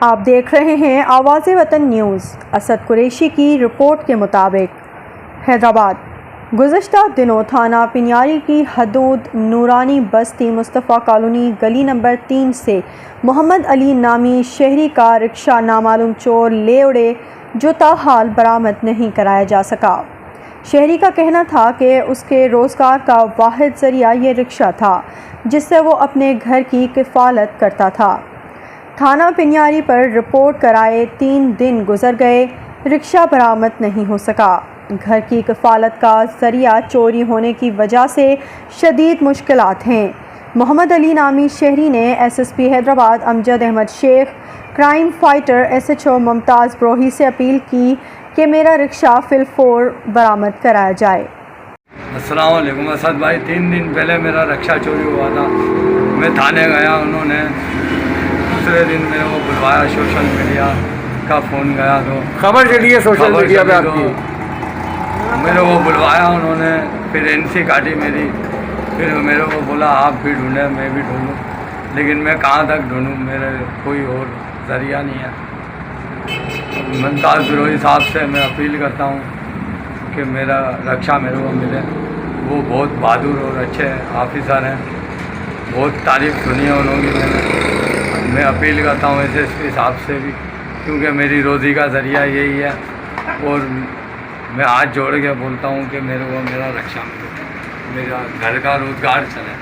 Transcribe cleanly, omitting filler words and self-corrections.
आप देख रहे हैं आवाज़ वतन न्यूज़। असद कुरैशी की रिपोर्ट के मुताबिक हैदराबाद गुज़श्ता दिनों थाना पिन्यारी की हदूद नूरानी बस्ती मुस्तफ़ा कॉलोनी गली नंबर 3 से मोहम्मद अली नामी शहरी का रिक्शा नामालूम चोर ले उड़े, जो ताहाल बरामद नहीं कराया जा सका। शहरी का कहना था कि उसके रोज़गार का वाहिद ज़रिया ये रिक्शा था, जिससे वो अपने घर की किफ़ालत करता था। थाना पिन्यारी पर रिपोर्ट कराए 3 दिन गुजर गए, रिक्शा बरामद नहीं हो सका। घर की किफ़ालत का ज़रिया चोरी होने की वजह से शदीद मुश्किलात हैं। मोहम्मद अली नामी शहरी ने SSP Hyderabad Amjad Ahmed Shaikh, crime fighter SHO Mumtaz Brohi से अपील की कि मेरा रिक्शा फिलफोर बरामद कराया जाए। अस्सलाम वालेकुम असद भाई, 3 दिन पहले मेरा रिक्शा चोरी हुआ था। मैं थाने गया, उन्होंने दूसरे दिन मेरे को बुलवाया, सोशल मीडिया का फ़ोन गया तो खबर चली है सोशल मीडिया पे आपकी। मेरे को बुलवाया उन्होंने, फिर NC काटी मेरी, फिर मेरे को बोला आप भी ढूंढें मैं भी ढूंढूं, लेकिन मैं कहाँ तक ढूंढूं, मेरे कोई और ज़रिया नहीं है। मुमताज़ ब्रोही साहब से मैं अपील करता हूँ कि मेरा रक्षा मेरे को मिले। वो बहुत बहादुर और अच्छे ऑफिसर हैं, बहुत तारीफ़ सुनी है उन्होंने मैंने। मैं अपील करता हूँ SSP साहब से भी, क्योंकि मेरी रोज़ी का ज़रिया यही है, और मैं हाथ जोड़ के बोलता हूँ कि मेरे को मेरा रक्षा मिले, मेरा घर का रोज़गार चले।